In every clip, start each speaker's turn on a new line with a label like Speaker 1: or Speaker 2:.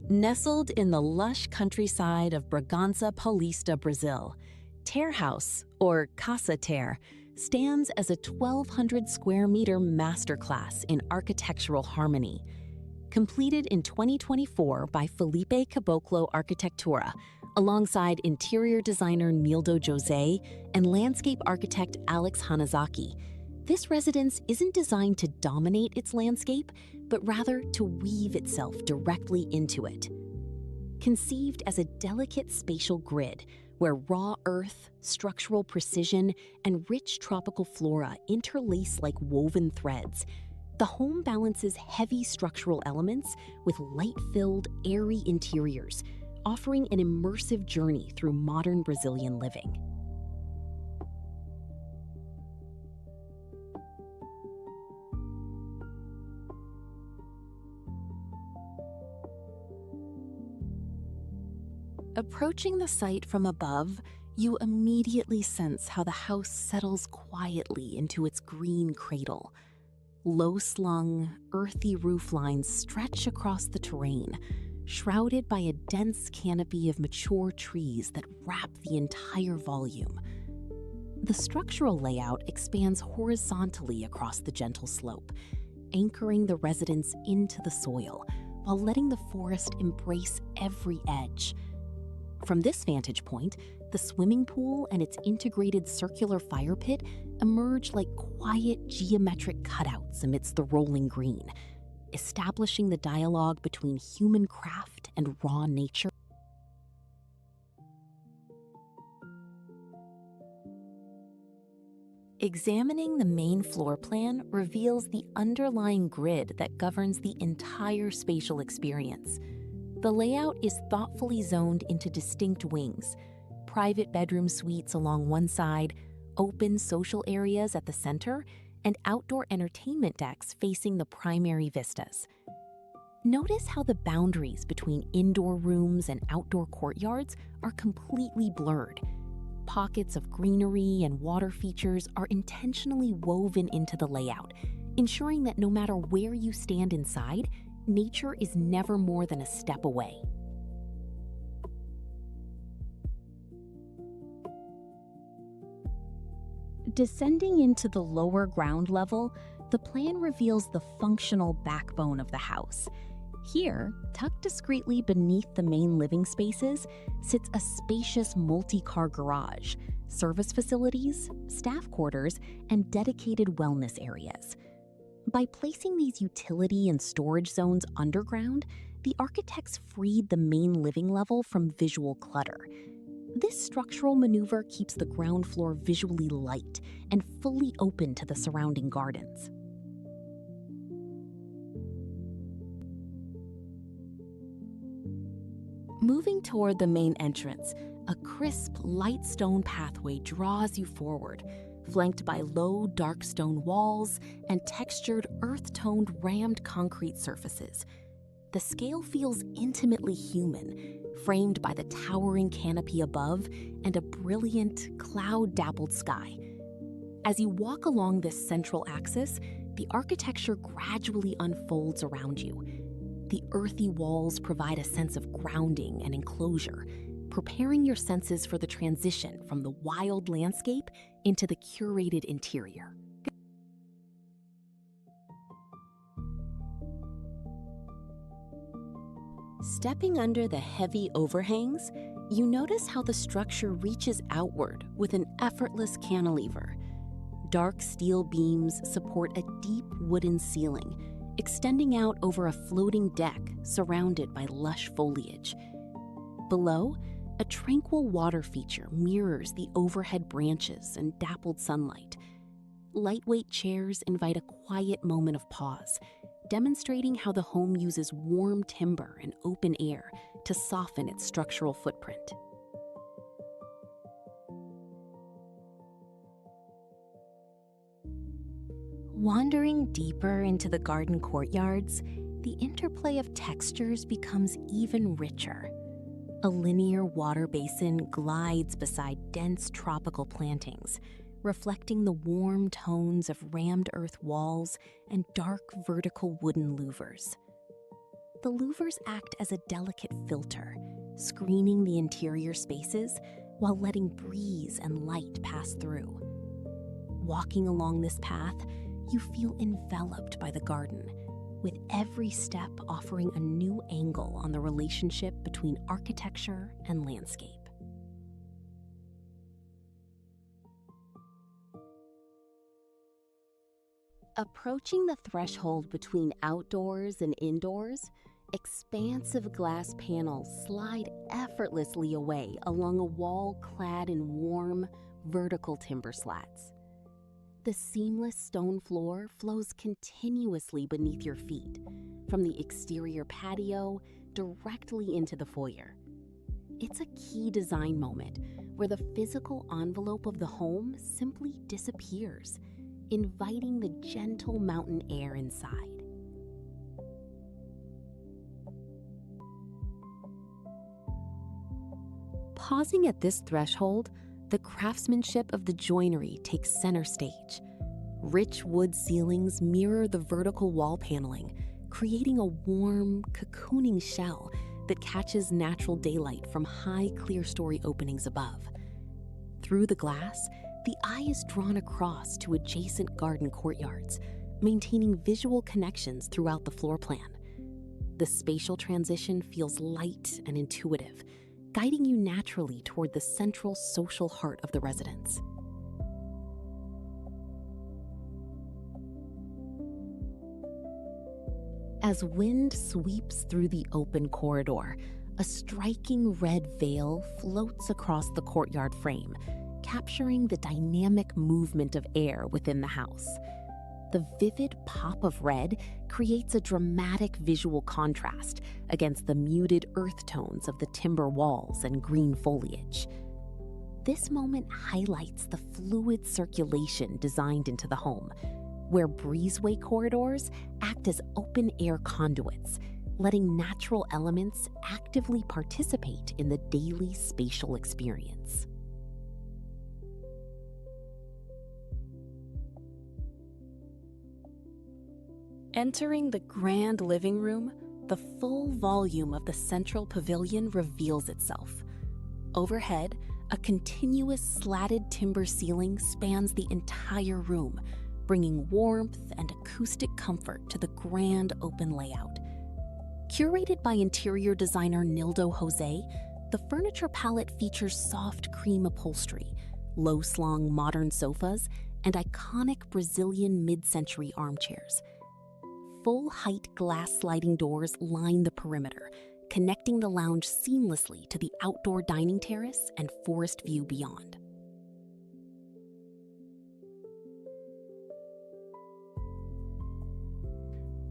Speaker 1: Nestled in the lush countryside of Bragança Paulista, Brazil, Tear House, or Casa Tear, stands as a 1,200 square meter masterclass in architectural harmony. Completed in 2024 by Felipe Caboclo Arquitetura, alongside interior designer Nildo José and landscape architect Alex Hanazaki, this residence isn't designed to dominate its landscape, but rather to weave itself directly into it. Conceived as a delicate spatial grid where raw earth, structural precision, and rich tropical flora interlace like woven threads, the home balances heavy structural elements with light-filled, airy interiors, offering an immersive journey through modern Brazilian living. Approaching the site from above, you immediately sense how the house settles quietly into its green cradle. Low-slung, earthy roof lines stretch across the terrain, shrouded by a dense canopy of mature trees that wrap the entire volume. The structural layout expands horizontally across the gentle slope, anchoring the residence into the soil, while letting the forest embrace every edge. From this vantage point, the swimming pool and its integrated circular fire pit emerge like quiet geometric cutouts amidst the rolling green, establishing the dialogue between human craft and raw nature. Examining the main floor plan reveals the underlying grid that governs the entire spatial experience. The layout is thoughtfully zoned into distinct wings, private bedroom suites along one side, open social areas at the center, and outdoor entertainment decks facing the primary vistas. Notice how the boundaries between indoor rooms and outdoor courtyards are completely blurred. Pockets of greenery and water features are intentionally woven into the layout, ensuring that no matter where you stand inside, nature is never more than a step away. Descending into the lower ground level, the plan reveals the functional backbone of the house. Here, tucked discreetly beneath the main living spaces, sits a spacious multi-car garage, service facilities, staff quarters, and dedicated wellness areas. By placing these utility and storage zones underground, the architects freed the main living level from visual clutter. This structural maneuver keeps the ground floor visually light and fully open to the surrounding gardens. Moving toward the main entrance, a crisp, light stone pathway draws you forward, flanked by low, dark stone walls and textured, earth-toned, rammed concrete surfaces. The scale feels intimately human, framed by the towering canopy above and a brilliant, cloud-dappled sky. As you walk along this central axis, the architecture gradually unfolds around you. The earthy walls provide a sense of grounding and enclosure, preparing your senses for the transition from the wild landscape into the curated interior. Stepping under the heavy overhangs, you notice how the structure reaches outward with an effortless cantilever. Dark steel beams support a deep wooden ceiling, extending out over a floating deck surrounded by lush foliage. Below, a tranquil water feature mirrors the overhead branches and dappled sunlight. Lightweight chairs invite a quiet moment of pause, demonstrating how the home uses warm timber and open air to soften its structural footprint. Wandering deeper into the garden courtyards, the interplay of textures becomes even richer. A linear water basin glides beside dense tropical plantings, reflecting the warm tones of rammed earth walls and dark vertical wooden louvers. The louvers act as a delicate filter, screening the interior spaces while letting breeze and light pass through. Walking along this path, you feel enveloped by the garden, with every step offering a new angle on the relationship between architecture and landscape. Approaching the threshold between outdoors and indoors, expansive glass panels slide effortlessly away along a wall clad in warm, vertical timber slats. The seamless stone floor flows continuously beneath your feet, from the exterior patio directly into the foyer. It's a key design moment where the physical envelope of the home simply disappears, inviting the gentle mountain air inside. Pausing at this threshold, the craftsmanship of the joinery takes center stage. Rich wood ceilings mirror the vertical wall paneling, creating a warm, cocooning shell that catches natural daylight from high clear-story openings above. Through the glass, the eye is drawn across to adjacent garden courtyards, maintaining visual connections throughout the floor plan. The spatial transition feels light and intuitive, guiding you naturally toward the central social heart of the residence. As wind sweeps through the open corridor, a striking red veil floats across the courtyard frame, capturing the dynamic movement of air within the house. The vivid pop of red creates a dramatic visual contrast against the muted earth tones of the timber walls and green foliage. This moment highlights the fluid circulation designed into the home, where breezeway corridors act as open-air conduits, letting natural elements actively participate in the daily spatial experience. Entering the grand living room, the full volume of the central pavilion reveals itself. Overhead, a continuous slatted timber ceiling spans the entire room, bringing warmth and acoustic comfort to the grand open layout. Curated by interior designer Nildo José, the furniture palette features soft cream upholstery, low-slung modern sofas, and iconic Brazilian mid-century armchairs. Full-height glass sliding doors line the perimeter, connecting the lounge seamlessly to the outdoor dining terrace and forest view beyond.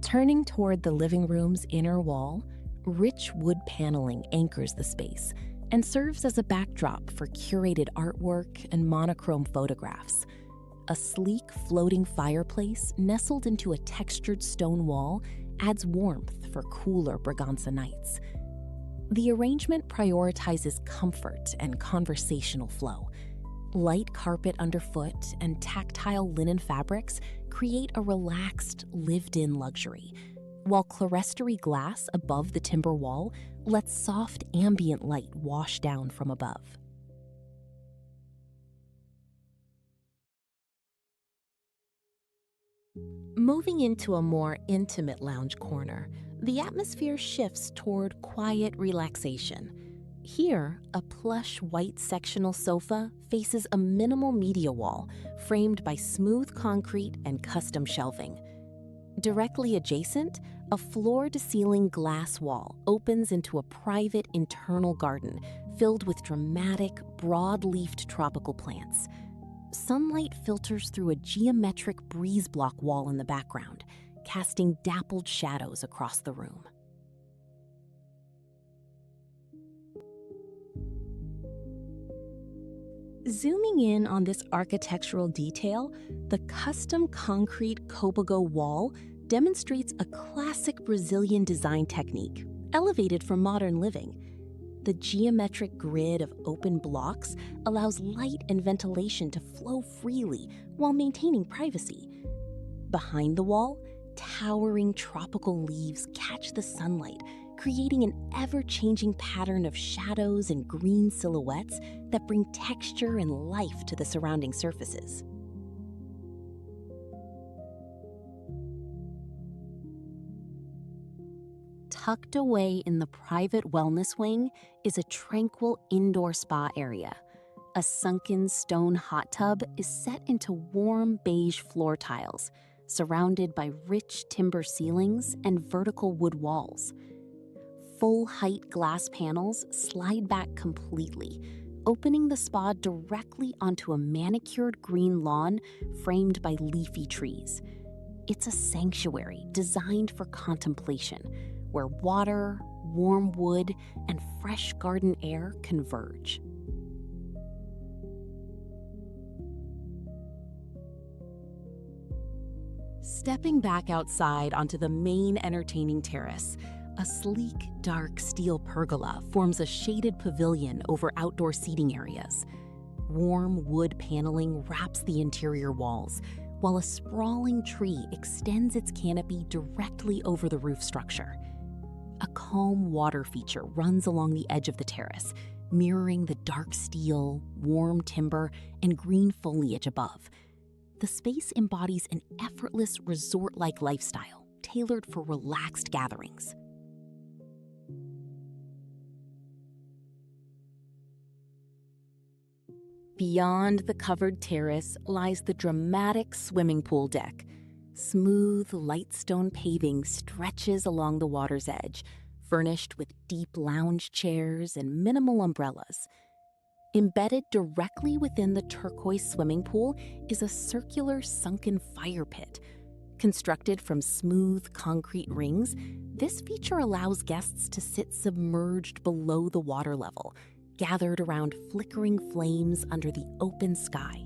Speaker 1: Turning toward the living room's inner wall, rich wood paneling anchors the space and serves as a backdrop for curated artwork and monochrome photographs. A sleek floating fireplace nestled into a textured stone wall adds warmth for cooler Bragança nights. The arrangement prioritizes comfort and conversational flow. Light carpet underfoot and tactile linen fabrics create a relaxed, lived-in luxury, while clerestory glass above the timber wall lets soft ambient light wash down from above. Moving into a more intimate lounge corner, the atmosphere shifts toward quiet relaxation. Here, a plush white sectional sofa faces a minimal media wall framed by smooth concrete and custom shelving. Directly adjacent, a floor-to-ceiling glass wall opens into a private internal garden filled with dramatic, broad-leafed tropical plants. Sunlight filters through a geometric breeze block wall in the background, casting dappled shadows across the room. Zooming in on this architectural detail, the custom concrete Cobogó wall demonstrates a classic Brazilian design technique, elevated for modern living. The geometric grid of open blocks allows light and ventilation to flow freely while maintaining privacy. Behind the wall, towering tropical leaves catch the sunlight, creating an ever-changing pattern of shadows and green silhouettes that bring texture and life to the surrounding surfaces. Tucked away in the private wellness wing is a tranquil indoor spa area. A sunken stone hot tub is set into warm beige floor tiles, surrounded by rich timber ceilings and vertical wood walls. Full-height glass panels slide back completely, opening the spa directly onto a manicured green lawn framed by leafy trees. It's a sanctuary designed for contemplation, where water, warm wood, and fresh garden air converge. Stepping back outside onto the main entertaining terrace, a sleek, dark steel pergola forms a shaded pavilion over outdoor seating areas. Warm wood paneling wraps the interior walls, while a sprawling tree extends its canopy directly over the roof structure. A calm water feature runs along the edge of the terrace, mirroring the dark steel, warm timber, and green foliage above. The space embodies an effortless resort-like lifestyle, tailored for relaxed gatherings. Beyond the covered terrace lies the dramatic swimming pool deck. Smooth, light stone paving stretches along the water's edge, furnished with deep lounge chairs and minimal umbrellas. Embedded directly within the turquoise swimming pool is a circular sunken fire pit. Constructed from smooth concrete rings, this feature allows guests to sit submerged below the water level, gathered around flickering flames under the open sky.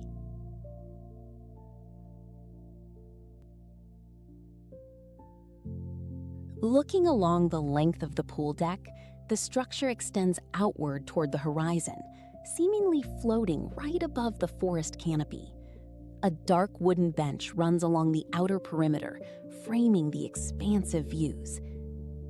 Speaker 1: Looking along the length of the pool deck, the structure extends outward toward the horizon, seemingly floating right above the forest canopy. A dark wooden bench runs along the outer perimeter, framing the expansive views.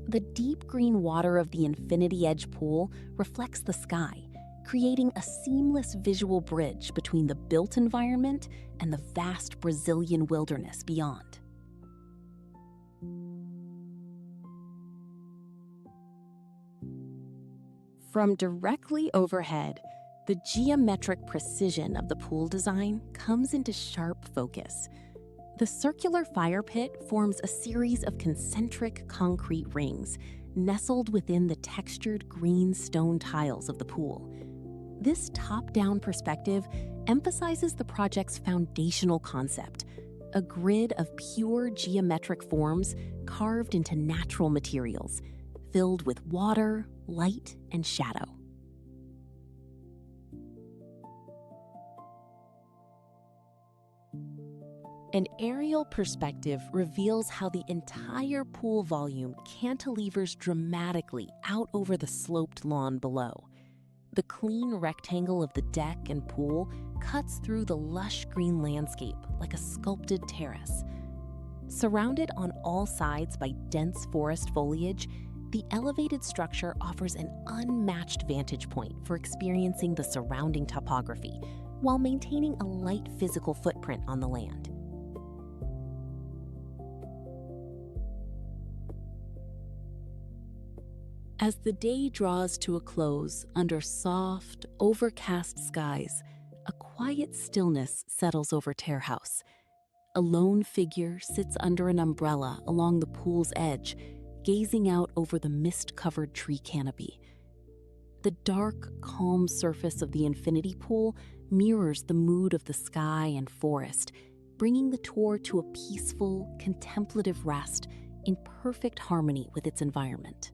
Speaker 1: The deep green water of the infinity edge pool reflects the sky, creating a seamless visual bridge between the built environment and the vast Brazilian wilderness beyond. From directly overhead, the geometric precision of the pool design comes into sharp focus. The circular fire pit forms a series of concentric concrete rings nestled within the textured green stone tiles of the pool. This top-down perspective emphasizes the project's foundational concept, a grid of pure geometric forms carved into natural materials, filled with water, light, and shadow. An aerial perspective reveals how the entire pool volume cantilevers dramatically out over the sloped lawn below. The clean rectangle of the deck and pool cuts through the lush green landscape like a sculpted terrace. Surrounded on all sides by dense forest foliage, the elevated structure offers an unmatched vantage point for experiencing the surrounding topography, while maintaining a light physical footprint on the land. As the day draws to a close under soft, overcast skies, a quiet stillness settles over Terrace. A lone figure sits under an umbrella along the pool's edge, gazing out over the mist-covered tree canopy. The dark, calm surface of the infinity pool mirrors the mood of the sky and forest, bringing the tour to a peaceful, contemplative rest in perfect harmony with its environment.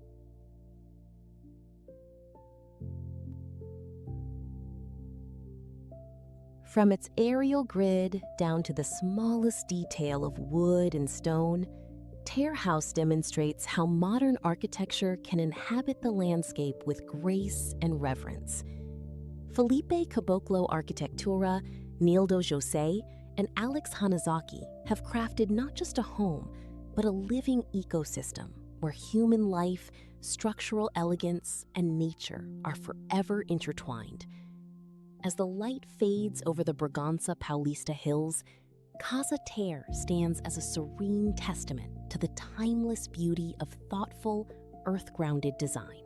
Speaker 1: From its aerial grid down to the smallest detail of wood and stone, Terrace demonstrates how modern architecture can inhabit the landscape with grace and reverence. Felipe Caboclo Arquitetura, Nildo José, and Alex Hanazaki have crafted not just a home, but a living ecosystem where human life, structural elegance, and nature are forever intertwined. As the light fades over the Bragança Paulista hills, Casa Tear stands as a serene testament to the timeless beauty of thoughtful, earth-grounded design.